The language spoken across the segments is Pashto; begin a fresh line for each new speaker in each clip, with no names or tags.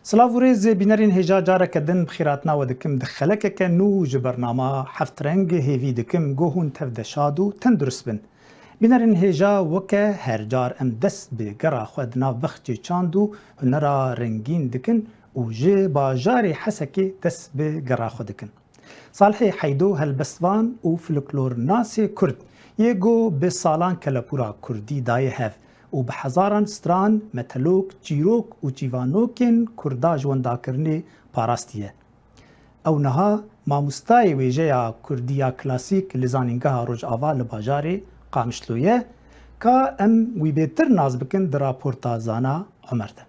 سلاووريز بینرین هجا جارا کدن بخیراتنا و دکم دخلک که نو جبرنامه حفت رنگ هیوی دکم گوهون تفد شادو تندرست بن. بینرین هجا وکه هر جار ام دست به گرا خود ناو بخچی چاندو هنرا رنگین دکن و جه باجاری حسکی دست به گرا خود دکن. صالح حیدو هلبستوان و فلکلور ناسی کرد یگو به سالان کلپورا کردی دای هف و به هزاران ستران متلوک چیروک و چیوانوکین کردا جونداکرنی پاراستیه. او نها ماموستای ویژه کردیا کلاسیک لزانینگاه روجاوا لباجاری قامشلویه که ام وی بهتر ناز بکن در راپورتا زانا عمرده.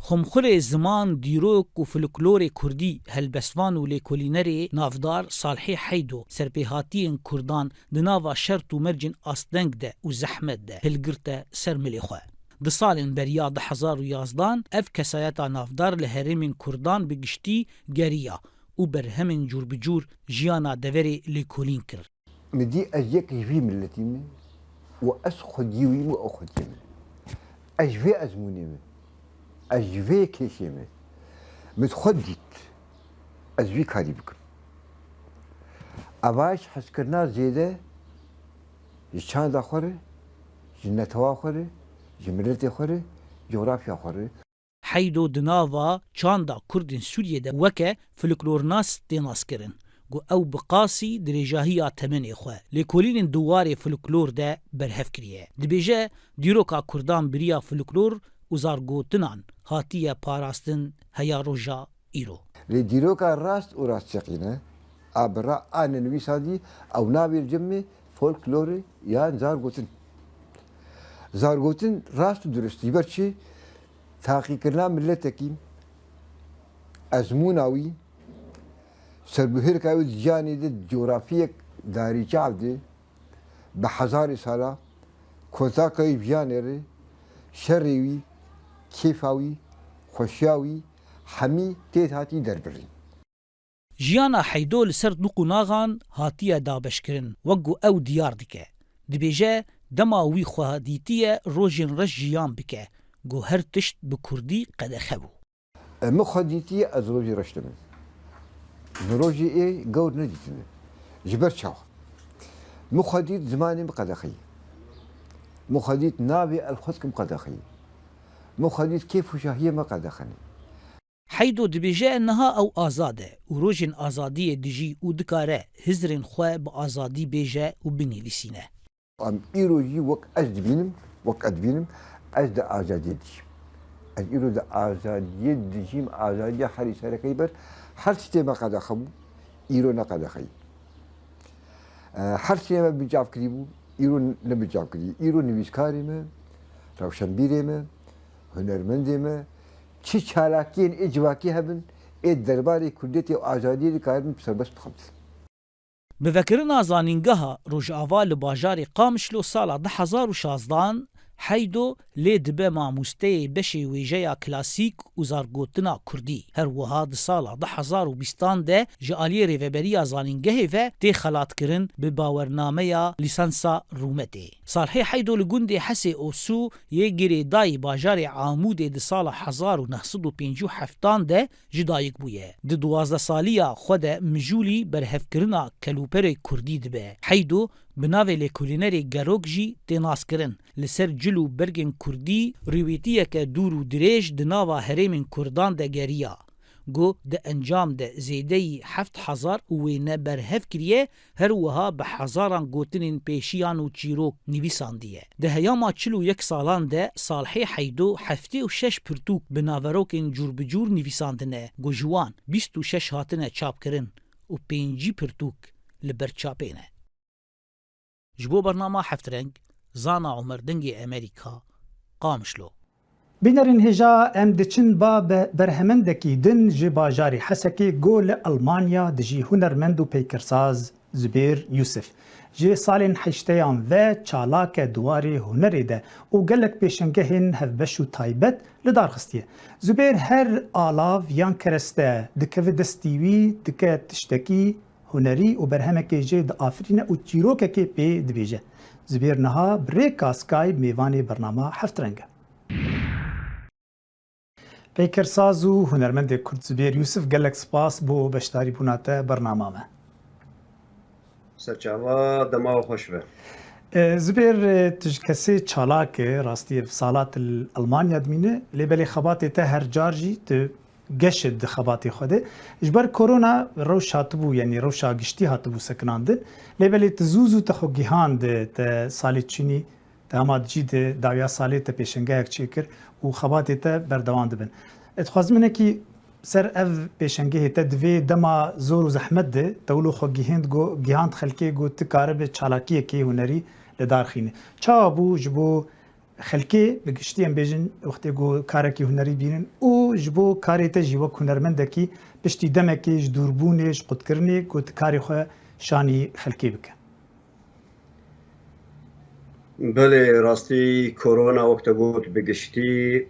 خمخور زمان دیروک و فلکلور کردی هلبسوان و لیکولینری نافدار صالحی حیدو سرپیهاتی کردان دناوا شرط و مرجن آستنگ ده و زحمت ده هلگرت سرملی خواه. ده سالین بریا 2011 اف کسایتا نافدار لحرمین کردان بگشتی گریا و برهمین جور بجور جیانا دوری لیکولین کرد.
مدي أجيك جوي ملتي وأسخد يوي وأخد يمي أجوي أزموني أجوي كيشيمي متخديت أجوي كاري بكم أباش حسكرنا زيادة جشان دا خوري جنتوا خوري جملتي خوري جغرافيا خوري
حيدو دناوا چاندا كردن سوريا دا وكا فلكلور ناس تيناس كرن او بقاسی درجاهی تمنی خواه لیکولین دوار فلکلور ده برهف کریه. دبیجه دیروکا کردان بریا فلکلور وزارگوتنان هاتیه پاراستن هیا روژا ایرو.
لی دیروکا راست و راست شقینه ابرا آن نویسادی او نابیر جمعه فلکلوری یا زارگوتن. زارگوتن راست و درستی برچه تحقیقنا ملتکی ازموناوی سربهر كاوي جاني دي جغرافية داري شعبدي بحزار سالا كوتا كاي بيانري شريوي كيفاوي خوشياوي حمي تيت هاتي دربرين
جيانا حيدو لسر نقو ناغان هاتيا دابشكرن وقو او ديار ديكه دبيجه دما وي خوهديتيا روجين رش جيان بكه قو هر تشت بكردي قد خبو
مخديتيا از روجي رشتمن نروجي ايه قود نديتنا جبر شاو مخديت زماني مقدخي مخديت نابي الخسك مقدخي مخديت كيف وشاهية مقدخني
حيدو دبيجه انها او ازاده وروجن ازاديه دجي ودكاره هزرن خو بازادي بيجه وبنيلسينه
ام ايروجي وك ازدبينم وك ادبينم ازد ازاديه دي ايرو د ازاديه دجيم ازاديه حريصه ركيبر هر شيء ما قد أخبو إيرو نقد أخي هر شيء ما بيجاب كريبو إيرو نبيجاب كريبو إيرو نويسكاري ما روشنبيري ما هنرمندي ما چه چالاكين إجواكي هبن إيه درباري كردتي وآزادي دي كارن بسربس بخمس
بذكرنا زانينجها روجاوا لباجاري قامشلو سالا 2016 حيدو لي دبه ماموستي بشي ويجيا كلاسيك وزارگوتنا كردي هر وهاد سالا 2020 ده جالي ريفبريا زانينگه و تي خلات كرن بباورنامه ليسانسا رومتي صالحي حيدو لگوندي حسي اوسو يگيري داي باجاري عامود ده سالا 1957 ده جدايك بويه ده 12 ساليا خود مجولي برهف كرنا كلوپر كردي دبه حيدو بناوی لیکولینری گروک جی تیناس کرن لسر جلو برگن کردی رویتیه که دور و دریج دناوا هریمین کردان ده گریا گو ده انجام ده زیده 7,000 وینه برهف کریه هر وها به هزاران گوتنین پیشیان و چیروک نویسان دیه. ده هیاما 41 سالان ده صالحی حیدو 76 پرتوک بناوروکین جور بجور نویساندنه گو جوان 26 هاتنه چاپ کرن و 5 پرتوک لبرچاپینه. جبو برنامه هفت رنگ زانا عمر دنگی امریکا قامشلو.
بینرین هجا ام دچن با برهمندکی دن جی باجاری حسکی گول المانیا دجی هنرمند و پیکرساز زبیر یوسف. جی سالین حشتیان و چالاک دواری هنری ده و گلک پیشنگهین هفبش و تایبت لدار خستیه. زبیر هر آلاو یان کرسته دکه دستیوی دکه تشتکی هنری و برهمکی جی ده آفرین و چیروکه که پی دبیجه. زبیر نها بریکا سکای میوانی برنامه هفت رنگه. پیکرساز و هنرمند کرد زبیر یوسف گلک سپاس بو بشتاری بوناته برنامه ما.
سرچاوا دماغ خوش به.
زبیر تجکسی چالاک راستی سالات المانیا دمینه لیبلی خباتی ته هر جارجی ته گشت خباتی خوده اجبر کرونا روش هاتبو یعنی روش آگشتی هاتبو سکناندن لیبلی تزوزو تخو گیهاند ته سالی چینی ته هماد جید داویا سالی ته پیشنگه اک چیکر و خباتی ته بردوان دبن اتخوازمنه کی سر اف پیشنگه ته دوی دما زور و زحمت ده تولو خو گیهاند خلکی گو تکارب چالاکی کی هنری لدار خینه چا بو جبو خلکی بگشتی ام بیجن وقتی گو کارکی هنری بینن او جبو کاری ته جیو هنرمند کی پشتی دمکی دوربونش قدکرنی گو کاری خو شانی خلکی بکن
بله راستی کرونا وقت گود بگشتی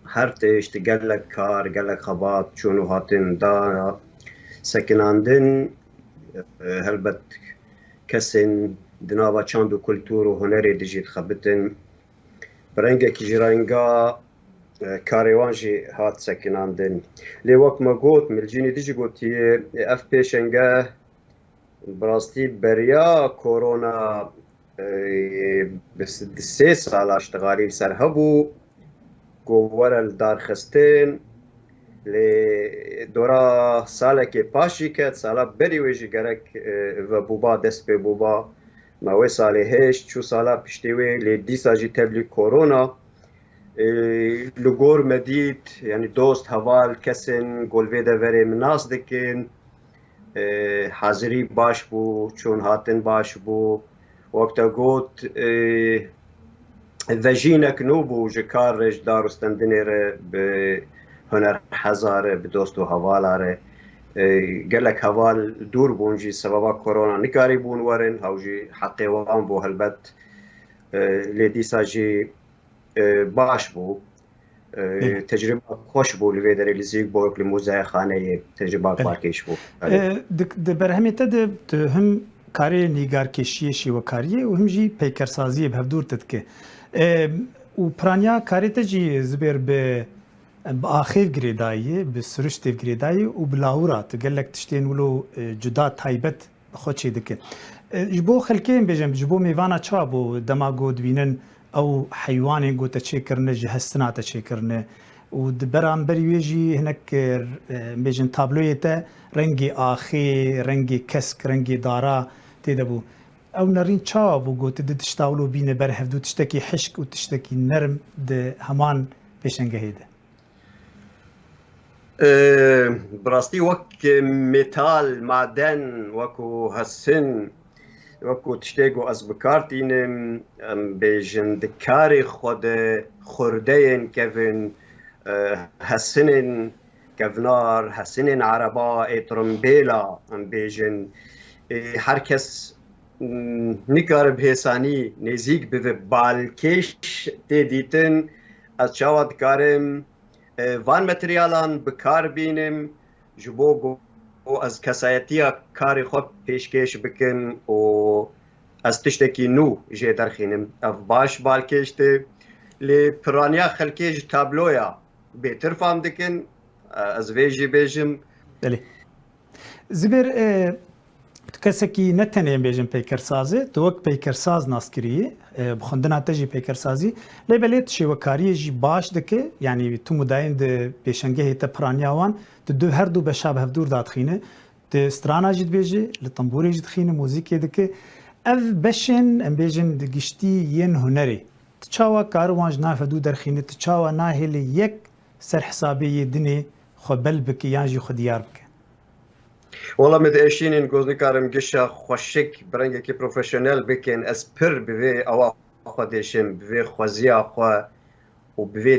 هر تشت گلک کار گلک خبات چونو هاتن دا سکناندن هلبت کسین دنابا چاند و کلتور و هنری دیجید خبتن برنگه کی جرانگا کاریوانجی هات سکناندن لی وقت ما گوت ملجینی دیجی گوتی اف پیشنگه براستی بریا کرونا بس 3 سال اشتغالي سرهبو قوار الدار خستين لدورا سالة كي باشي كات سالة بري ويجي قرك وبوبا دست بي بوبا ما وي سالي هيش شو سالة بشتوي لدي ساجي تبلي كورونا لغور مديد يعني دوست هوال كسن قول فيدا وري مناس دكين حاضري باش بو چون هاتن باش بو وقت گوت وجینک نوبو جکارش دارستندنیره به هنر هزاره به دوست و حوالاره گلک حوال دور بونجی سببا کرونا نکاری بون ورن هاوجی حقی وان بو هلبت لیدیسا جی باش بو تجربه خوش بو لوی در لیزیک بو اکل موزه خانه تجربه بارکیش بو
ده برهمیته ده هم کاری نیگارکشی شیوکاریه و همجی پیکرسازی به هفدور تدکه و پرانیا کاری تجی زبیر به آخیف گریدایی به سرشت گریدایی و بلاورات گلک تشتین ولو جدا تایبت خودشی دکه جبو خلکیم بیجم جبو میوانا چا بو دماغو دبینن او حیوانی گو تچه کرنه جهستنا تچه کرنه و دبرام بریویجی هنک بیجن تابلوی تا رنگی آخی رنگی کسک رنگی دارا تیدبو او نرین چا بو گو تد تشتاولو بینه برهف دو تشتکی حشک و تشتکی نرم ده همان پیشنگهی ده
براستی وک متال معدن وکو حسن وکو تشتگو از بکارتینم بیجن دکاری خود خورده این کفن حسن کفنار حسن عربا ترمبیلا بیجن هر کس نکار بهسانی نزیک به بالکش دیدن از چاوت کارم وان متریالان بکار بینم جبو از کسایتی کاری خود پیشکش بکن و از تشتکی نو جه درخینم اف باش بالکشته لی پرانیا خلکیج تابلویا بهتر فهم دکن از ویجی بیجم
بله زبیر کەسێکی نەتەنێ بێژن پەیکەرسازێ تو وەک پەیکەرساز ناسکریە بخوندنا تەژی پەیکەرسازی لێبەلێت شێوەکاریەژی باش دکێ یعنی تو مداین د پێشەنگەهێتە پرانیاوان دو هەردوو بە شاب هەفتور دادخینە د ستراناژی دبێژێ لە تەمبورێژی دخینە موزیکێ دکێ ئەv بەشên em bêjin di giştî yên hunerê tu çawa kariwan ji nav hedû derxîne tu çawa nahêlê yek serhesabê yê dinê xwe bel bike yan jî xwe diyar bike.
والله مد اشینین گزنکارم گشا خوشک برنگکی پروفشنال بکن از پر به اوا خودشم به خوازیا خو و به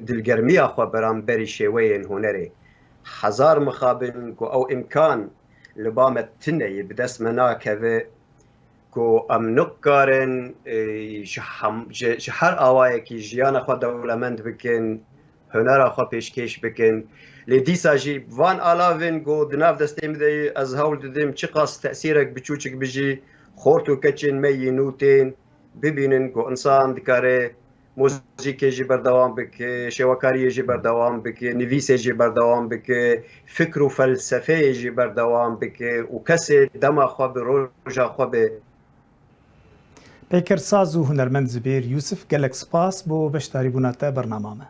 دلگرمی خو برام بری شوین هنری هزار مخابن کو او امکان لبامت تنه بدست منا که کو ام نکارن شهر اوای کی جیان خو دولمند بکن هنر خو پیشکش بکن لدیسا جی وان علاوه گو دناف دستیم دی از هول دادیم چه قاس تأثیرک بچوچک بجی خورت و کچین می نوتین ببینن گو انسان دکاره موزیک جی بردوام بکه شواکاری جی بردوام بکه نویس جی بردوام بکه فکر و فلسفه جی بردوام بکه و کسی دم خواب روژا خواب
پەیکەرساز و هونەرمەند زبێر یوسف gelek spas بۆ بەشداریبوونە te بەرنامامە.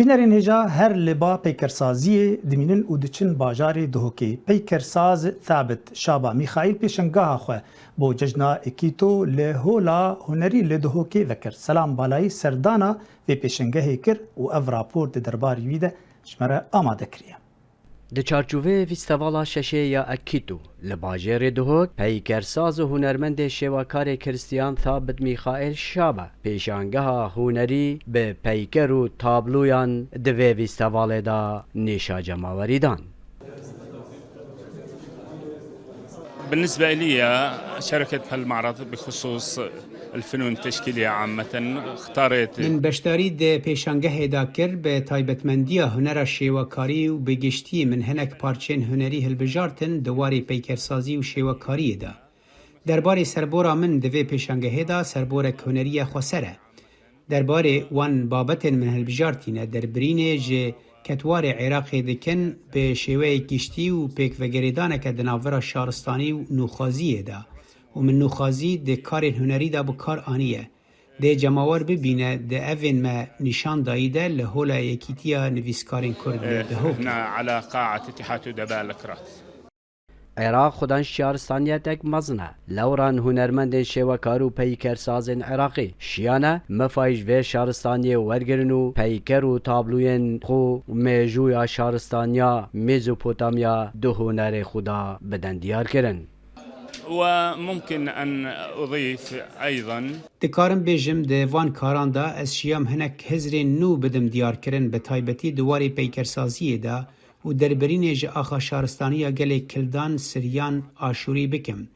Bînerên hêja her li ba peykersaziyê dimînin û diçin bajarê Duhokê. Peykersaz Thabit Şaba Mîxaîl pêşengeha xwe bo cejna Ekîto li Hola Hunerî li Duhokê vekir. Selam balayî serdana vê pêşengehê kir û ev rapor di derbarî wî de ji me re amade kiriye.
Di çarçoveyê fîstevala şeşê ya Ekîto li bajarê Duhok, peykersaz û hunermendê şêwakarê Kiristiyan Thabit Mîxaîl Şaba pêşangeha hunerî bi peyker û tabloyan di vê fîstevalê da nîşa cemawerî dan.
بالنسبة لي شاركت بهالمعرض بخصوص الفنون التشكيلية عامة اختارت
من بەشداری دê pêşangehê kir bi taybetmendiya hunera şêwekarî û bêgiştiyê min hinek parçên hunerî hilbijartin di warê peykersazî û şêwekariyê de. Derbarê serbora min di vê pêşangehê da serborek huneriya xweser e. Derbarê wan babetên min hilbijartîne derbirînê ji ketwarê Iraqê dikin bi şêweyek giştî û pêkvegerêdaneke di navbera şaristanî û nûxwaziyê de û min nûxwazî di karên hunerî de bi kar aniye. Dê cemawer bibîne di evên me nîşan dayî de li Hola Yekîtiya Nivîskarên Kurd li Duhok.
على قاعة اتحاد أدباء الأكراد.
Iraq xudan şaristaniyek mezin e. Lewran hunermendên şêwekar û peykersazên Iraqî şiyane mefayîj vê şaristaniyê wergirin û peyker û tabloyên xwe mêjûya şaristaniya Mêzopotamiya di hunerê xwe da bidin diyar kirin.
وممكن أن أضيف أيضا
Dikarim bêjim di van karan da ez şiyam hinek hizrên nû bidim diyarkirin bi taybetî di warê peykersaziyê de û derbirînê ji axa şaristaniya gelê Kildan Siryan Aşûrî bikim.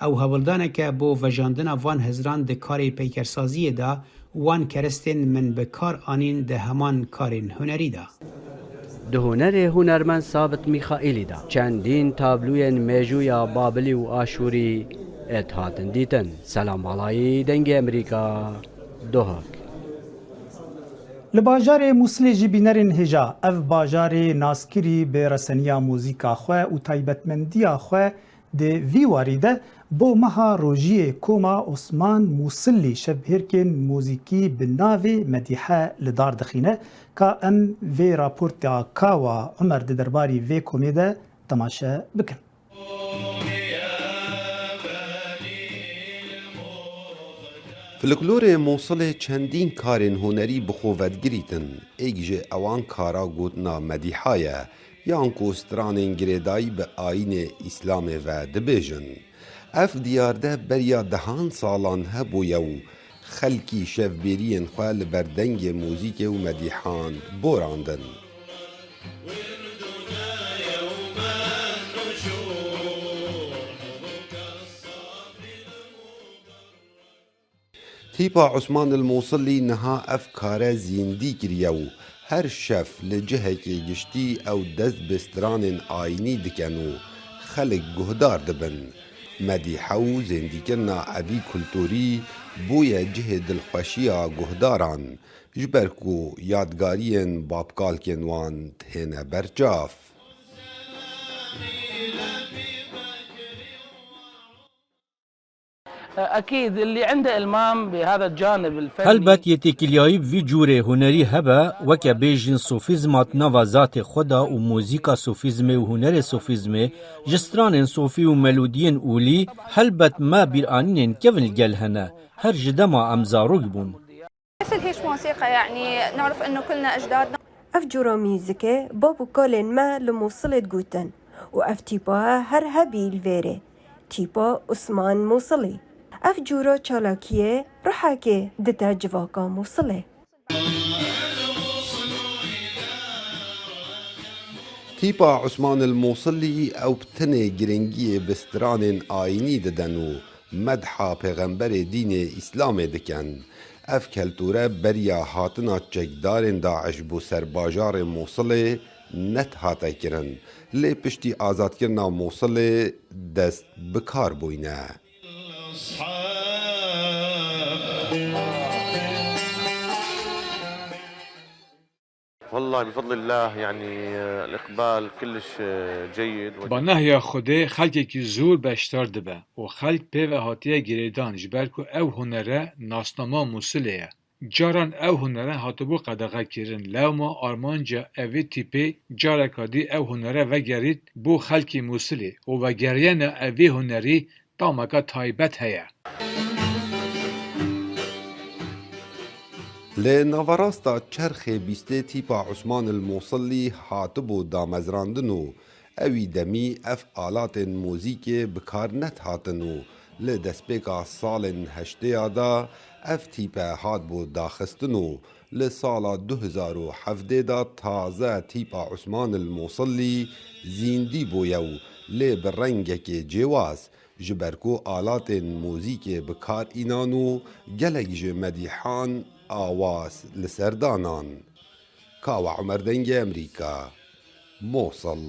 Ew hewildaneke bo vejandina van hizran di karê peykersaziyê de wan kerestên min bi kar anîn di heman karên hunerî de.
Di hunerê hunermend Thabit Mîxaîlî da çendîn tabloyên mêjûya Babilî û Aşûrî et hatin dîtin. Selam balayî dengê Amerîka Duhok.
Li bajarê Musilê jî bînerên hêja ev bajarê naskirî bi reseniya mûzîka xwe û taybetmendiya xwe di vî warî de bo meha rojiyê Koma Osman Musillî şevhêrkên mûzîkî bi navê Medîhe li dar dixîne ka em vê raporta Kawa Umer di derbarî vê komê de temaşe bikin.
Folklorê Mosulê çendîn karên hunerî bi xwe vedgirîtin, êk ji ewan kara gotina Medîha ye yan ku stranên girêdayî bi ayînê Îslamê ve dibêjin. Ev diyar de beriya dehan salan hebûye û xelkî şevbêriyên xwe li ber dengê mûzîkê û medîhan borandin. Tîpa Osman el-Mosilî niha ev kare zîndî kiriye û her şev li cihekê giştî ew dest bi stranên ayînî dikin û خەڵک گوهدار دەبن مەدیحە و زێندیکردنا ئەڤی کولتوری بوویە جihê dilxweşiya guhdaran ji ber ku yadgariyên babkalkên wan têne berçav.
أكيد اللي عنده إلمام بهذا الجانب الفني
هەلبەت یەکێکیلیایی vî cûrê hunerî hebe weke bêjin sofîzmat nava zatê xwe da û mûzîka sofîzmê û hunerê sofîzmê ji stranên sofî û melodiyên ûlî helbet me bîranînên kevin li gel hene her ji dema em zarok bûn.
مثل هيش موسيقى يعني نعرف انه كلنا اجدادنا
اف جورا ميوزيكي بابو كولين ما لموصلت جوتن واف تيبا هر هبي الفيري تيبا عثمان موصلي اف جورا چالاكيه رحاكي دتا جواكا موصلي
تیپا عثمان الموصلی او بتنê girengiyê bi stranên ayînî didin û medha pêxemberê dînê îslamê dikin. Ev keltûre beriya hatina çekdarên Daeş bû serbajarê Mosilê net hate kirin. Lê piştî azadkirina Mosilê dest bi kar bûyne.
والله بفضل الله يعني الإقبال كلش جيد.
بنهیا خودê xelkekî zûr beşdar dibe û xelk pêve hatiye girêdan ji ber ku ew hunere nasnama Mosilê ye. Caran ew hunere hatibû qedeğekirin lewma armanca evê tîpê careka dî ew hunere vegerît bo xelkê Mosilê û vegeriyena evê hunerî dameka taybet heye.
Lê navarasta çerxê bîstê tîpa Usman el-Mosilî hatibû damezrandin û evî demî ev alatên mûzîkê bi kar net hatin û li destpêka salên heştêya da ev tîpe hat bû daxistin û li sala 2017 da taze tîpa Usman el-Mosilî zîndî bûye û lê bi rengekê cêwaz ji ber ku alatên mûzîkê bi kar înan û gelek ji medîhan آواز لسردانان کاوە عمر دەنگی ئەمریکا مۆسڵ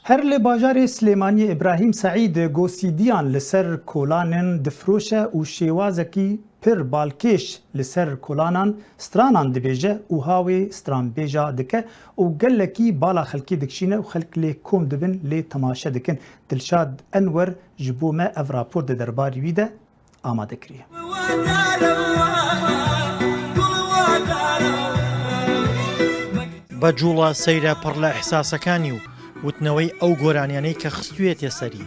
هەر لێ باژارê Slêmaniyê İbrahîm Seîd gosîdiyan li ser kolanên difroşe û şêwazekî pir balkêş li ser kolanan stranan dibêje û havê stranbêja dike û gelekî bala xelkê dikişîne û xelk lê kom dibin lê temaşe dikin. Dilşad Enwer ji bo me ev rapor di derbarî wî de amade kiriye.
بەجوڵە سەیرە پڕ لە ئەحساسەکانی و وتنەوەی ئەو گۆرانیانەی کە خستوێتێ سەری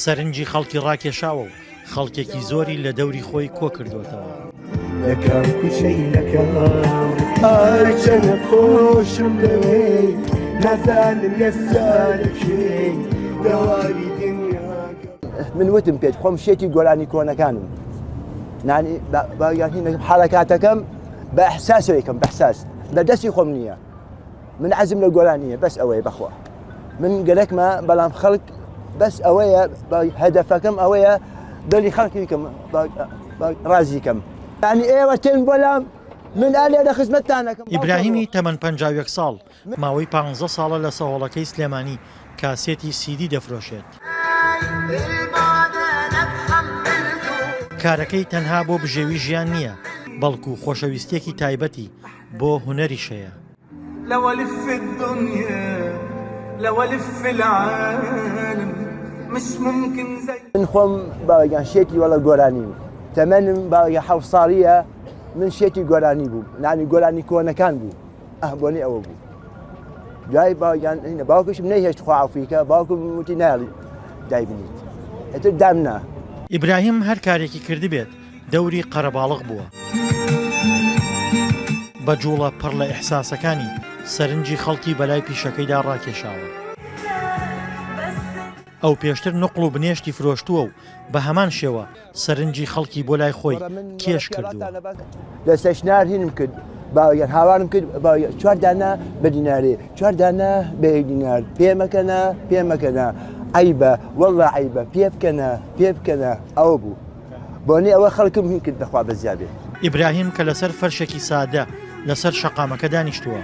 سەرنجی خەڵکی ڕاکێشاوە و خەڵکێکی زۆری لە دەوری خۆی کۆ کردوێتەوە
خۆشم لەوێ نازانم لەسارەکەی داواری دنیا
من وتم پێت خۆم شێتی گۆرانی کۆنەکانم نانی باگیان حرەکاتەکەم بە ئەحساسەوەیکەم بە ئەحساس لە دەستی خۆم نییە من عەزم لە گۆرانیە بەس ئەوەیە بەخوا من گەلێکمە بەڵام خەڵک بەس ئەوەیە هەدەفەکەم ئەوەیە دڵی خەڵکی بکەم ڕازیکەم یعنی ئێوە تێن بۆلام من ئالێ لە خزمەتتانەکەم
ئیبراهیمی تەمەن 51 ساڵ ماوەی 15 ساڵە لە سەهۆڵەکەی سلێمانی کاسێتی سیدی دەفرۆشێت کارەکەی تەنها بۆ بژێوی ژیان نییە بەڵکو خۆشەویستێکی تایبەتی بۆ هونەریشەیە
لو ألف الدنيا لو ألف العالم مش ممكن زي
من خۆم باوەگیان شێتی وەڵە گۆرانی تەمەنم باوەگە 7 ساڵیە من شێتی گۆرانی بوو نانی گۆرانی کۆنەکان بوو ئەهبۆنی ئەوە بوو دوای باوەگیان باوکشم نەیهێشت خواعافیکە باوکم وتی ناڵی دایبنیت ئەتر دامنا
ئیبراهیم هەر کارێکی کردی بێت دەوری قەرەباڵغ بووە بەجوڵە پڕ لە ئیحساسەکانی سەرنجی خەڵکی بەلای پیشەکەیدا ڕاکێشاوە ئەو پێشتر نقڵ و بنێشتی فرۆشتووە و بە هەمان شێوە سەرنجی خەڵکی بۆ لای خۆی کێش کردووە
لە سەشنار هینم کرد باوەگەن هاوارم کرد چوار دانە بە دینارێ چوار دانە بە دینار پێمەکەنە پێمەکەنە عیبە وەڵڵا عیبە پێ بکەنە ئەوە بوو بۆنی ئەوە خەڵکم هینکرد بەخوا بەزیابێ
ئیبراهیم کە لەسەر فەرشێکی سادە لەسەر شەقامەکە دانیشتووە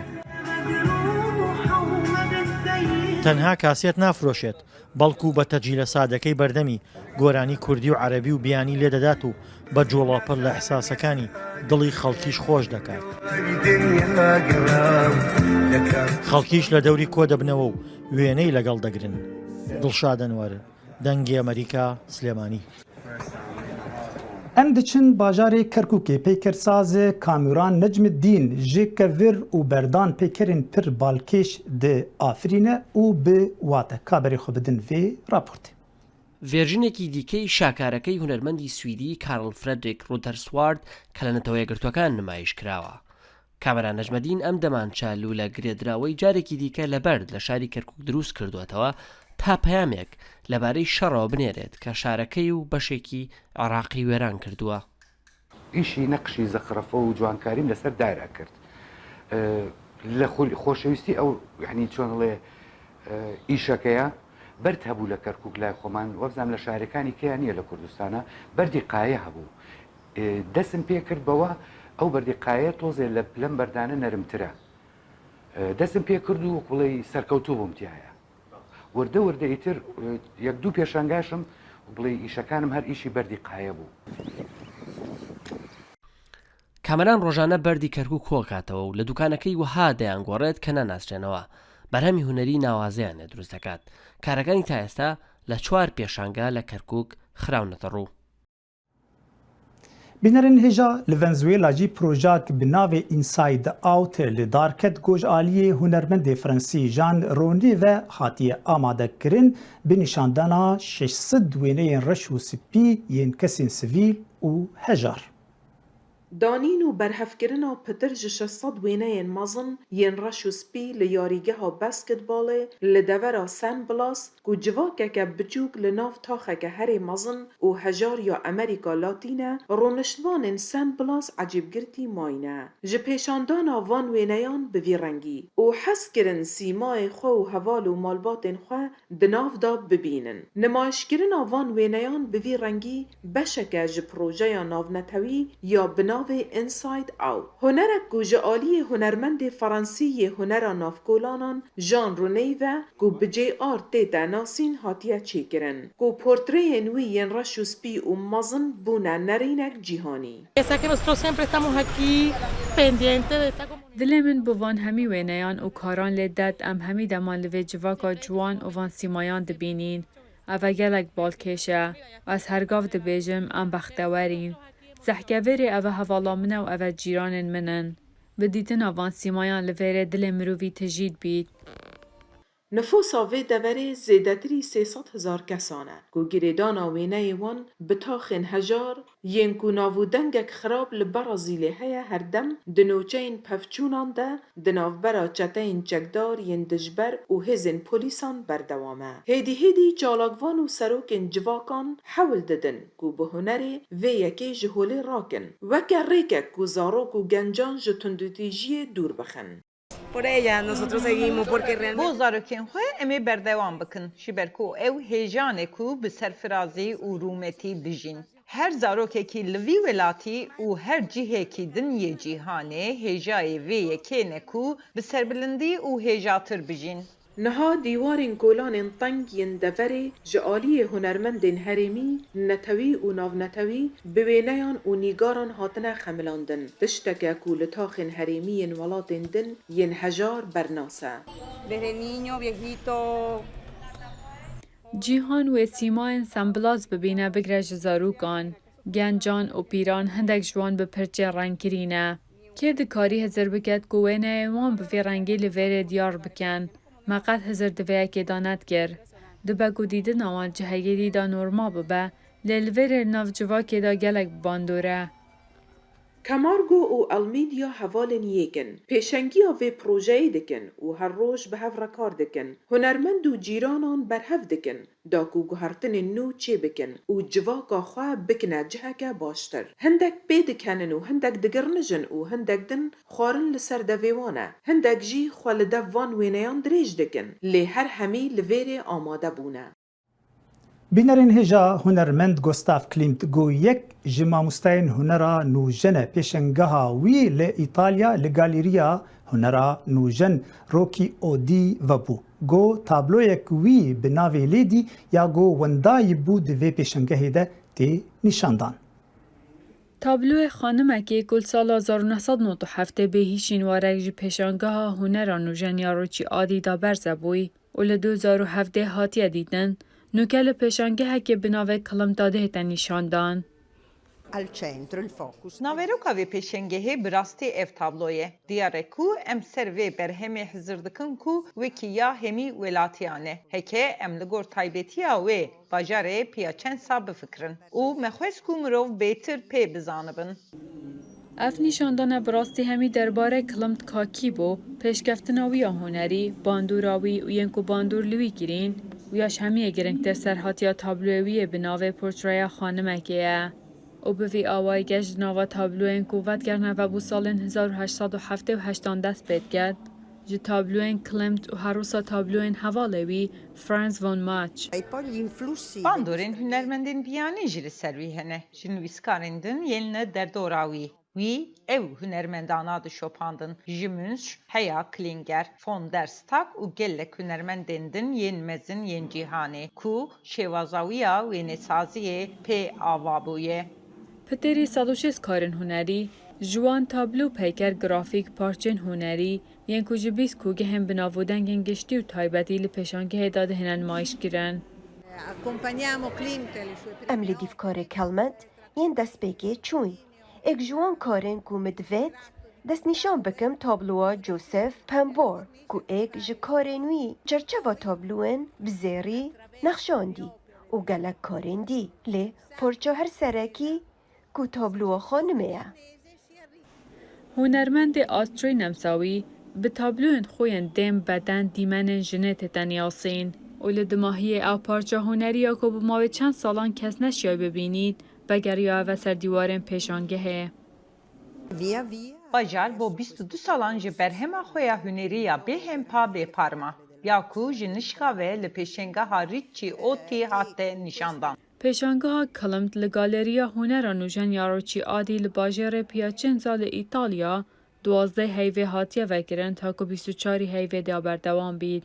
تەنها کاسێت نافرۆشێت بەڵکو بە تەجیلە سادەکەی بەردەمی گۆرانی کوردی و عەرەبی و بیانی لێدەدات و بە جۆڵاپڕ لە ئەحساسەکانی دڵی خەڵکیش خۆش دەکات خەڵکیش لە دەوری کۆ دەبنەوە و وێنەی لەگەڵ دەگرن دڵشادەنوەر دەنگی ئەمریکا سلێمانی
ام دچن باجارê Kerkûkê pêkersazê Kamûran Necmîddîn ji kevir û berdan pêkerên pir balkêş di afirîne û bi wate kaberê xwe bidin vê raportê.
ڤێرژنێکی دیکەی شاکارەکەی هونەرمەندی سویدی کارل فرێدریک ڕودەرسوارد کە لە نەتەوە یەکگرتوەکان نمایش کراوە. کامەران نەجمەدین ئەم دەمانچال و لە گرێدراوەی جارێکی دیکە لە بەرد لە شاری کەرکووک دروست کردوێتەوە تا پەیامێک لەبارەی شەڕەوە بنێرێت کە شارەکەی و بەشێکی عێراقی وێران کردووە.
ئیشی نەقشی زەخرەفە و جوانکاریم لەسەر دایرا کرد. لە خۆشەویستی ئەو یعنی چۆنڵێ ئیشەکەیە بەرد هەبوو لە کەرکووک لای خۆمان وەبزانام لە شارەکانی کەیان نییە لە کوردستانە بەردی قایە هەبوو. دەستم پێ کردبەوە ئەو بەردی قایە تۆزێ لە لەم بەردانە نەرمترە. دەستم پێ کرد و وڵی سەرکەوتوو بووم تایە. وردە وردە ئیتر یەک دوو پێشانگاشم بڵێ ئیشەکانم هەر ئیشی بەردی قایە بوو.
کامەران ڕۆژانە بەردی کەرکووک کۆکاتەوە و لە دوکانەکەی وەها دەیانگۆڕێت کە نەناسرێنەوە بەرهەمی هونەری ناوازیانێ دروست دەکات. کارەکانی تا ئێستا لە 4 پێشانگا لە کەرکووک خراونەتە ڕوو.
Bînerên hêja li Venezuela jî projeyek bi navê Inside Out li darket gojaliyê hunermendê Fransî Jean Rony ve hatiye amadekirin bi nîşandana 600 wêneyên reş û spî yên kesên sivîl û hejar.
دانین و برهفکرنا پتر ji 600 wêneyên mezin yên reş û spî li yarîgeha basketbolê li devera San Blas ku civakeke biçûk li nav taxeke herê mezin û hejar ya Amerîka Latîne rûniştvanên San Blas ecêbgirtî mayne. Ji pêşandana van wêneyan bi vî rengî û hez kirin sîmayê xwe û heval û malbatên xwe di nav da bibînin. Nimayişkirina van wêneyan bi vî rengî beşeke ji projeya navnetewî ya bi nav Inside Out. Hunerek ku ji aliyê hunermendê Fransî yê hunera navkolanan Jean Rony ve ku bi JR tê te nasîn hatiye çêkirin. Ku portreyên wî yên reş û spî û mezin bûne nerînek cîhanî.
Dilê min bi van hemî wêneyan û karan lê det em hemî deman li vê civaka ciwan û van sîmayan dibînin. Ev e gelek balkêş e. Ez hergav dibêjim em bextewerîn. Zehkevêrê ev hevala min e û ev cîranên min in. Bi dîtina van sîmayan li vêrê dilê mirovî tijîd bît.
Nüfusa vê deverê zêdetirî 300,000 kesan e ku girêdana wêneyê wan bi taxên hejar yên ku navûdengek xirab li bera zîlê heye herdem di nûçeyên pevçûnan de di navbera çeteyên çekdar yên dijber û hêzên polîsan berdewam e. Hêdî hêdî çalakvan û serokên civakan hewl didin ku bi hunerê vê yekê ji holê rakin. Weke rêkek ku zarok û gencan ji tundûtîjiyê dûr bixin.
Por ella nosotros seguimos porque realmente bu zarokên xwe em ê berdewam bikin ji ber ku ew hêjanê ku bi serfirazî û rûmetî bijîn. Her zarokekî li vî welatî û her cihekî dinyê cîhanê hêjayê vê yekê ne ku bi serbilindî û hêjatir bijîn.
Niha dîwarên kolanên teng yên deverê ji aliyê hunermendên herêmî, netewî û navnetewî bi wêneyan û nîgaran hatine xemilandin. Tişteke ku li taxên herêmî yên welatên din yên hejar bernas e.
Cîhan wê sîmayên sembilaz bibîne bigre ji zarokan. Gencan û pîran hindek ji wan bi pirçê rengkirî ne. Kê dikarî hezir biket ku wêneyên wan bi vê rengê li vêrê diyar bikin. Me qet hezir divê yekê da nedkir. Dibe ku dîdina wan cihekê dîda normal bibe, lê li vêrê nav civakê da gelek bandore.
Camargo û Almeida hevalên yêkin. Pêşengiya vê projeyê dikin û her roj bi hev rekar dikin. Hunermend û cîranan berhev dikin. Da ku guhertinên nû çê bikin û civaka xwe bikine ciheke baştir. Hindek pê dikenin û hindek digirnijin û hindek din xwarin li ser devê wan e. Hindek jî xwe li dev van wêneyan dirêj dikin. Lê her hemî li vêrê amade bûne.
بینرین هجا هنرمند گوستاف کلیمت گو یک جما مستین هنرا نوجن پیشنگاها وی ل ایتالیا لگالیریا هنرا نوجن روکی اودی و بو گو تابلویک وی بناوی لیدی یا گو وندای بود وی پیشنگاهی ده تی نشاندان.
تابلو خانمکی گل سال 1997 به هیچین وارک جی پیشانگاه هنر نوجن یاروچی آدی دا برزه بوی و ل 2017 هاتیه دیدن نوکل پیشانگاه که بناوه کلم داده تا نشاندان.
ناوروکا وی پیشنگهی براستی اف تابلویه دیاره کو ام سروی بر همه حضر دکن کو وکیا همی ولاتیانه هکه ام لگور تایبتیا وی باجاره پیاچنسا بفکرن او مخوز کو مرو بیتر پی بزانبن.
اف نشاندان براستی همی درباره کلمت کاکی بو پیشکفتناوی هنری باندوراوی و ینکو باندور لوی گیرین ویاش همیه گرنگتر سرحاتیا تابلویه بناوه پورتریا خانمکیه. او به وی آوای گشت ناوا تابلوین قوت گرنه و بو سالن 1870 دست بید گرد جه تابلوین کلمت و هروسا تابلوین حوالوی فرانس وان ماچ.
باندورین هنرمندین بیانی جلی سروی هنه جنویسکاریندن یلنه در دوراوی. وی ev hünermendana da şopandın. Jimünş, Heya Klinger, Von der Stak u gellek hünermendindin yenmezin yen cihane. Ku şevazaviya ve nesaziye pe avabuye.
پتری 106 کارن هنری، جوان تابلو پیکر گرافیک پارچن هنری، ین کوچه بیس کوگه هم بناودن گنگشتی و تایبتی لپشانگه داده هنن مایش گیرن.
ام لدیفکار کلمت ین دست بگه چوی. اک جوان کارن کو مدوید دست نشان بکم تابلوها جوزف پمبور کو اک جکارنوی چرچوا تابلوین بزیری نخشاندی و گلک کارن دی لی پرچه هر سرکی کو تابلوها خانمه.
هنرمند آستری نمساوی به تابلوین خوین دم بدن دیمن جنت تنیاسین و لدماهی او پارچه هنری که با ما چند سالان کس نشیای ببینید بگریا و سر دیوارن پیشانگه.
Bajar bo 22 salan ji berhema xoya huneriya be hempa be parma. Ya ku ji nişka ve li peşengeha Ricci oti hatte nişandan.
پیشانگاه کلمت لگالریا هنر نوجن یاروچی آدی لباجر پیاچن سال ایتالیا 12 هیوه هاتیه وگرن تا که 24 هیوه دا دوام بید.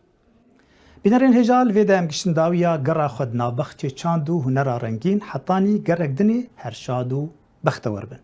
بینرین هجال ویده ام گشتنداویا گره خود نابخچه چاندو هنر رنگین حتانی گرک دنی هر شادو بختور بن.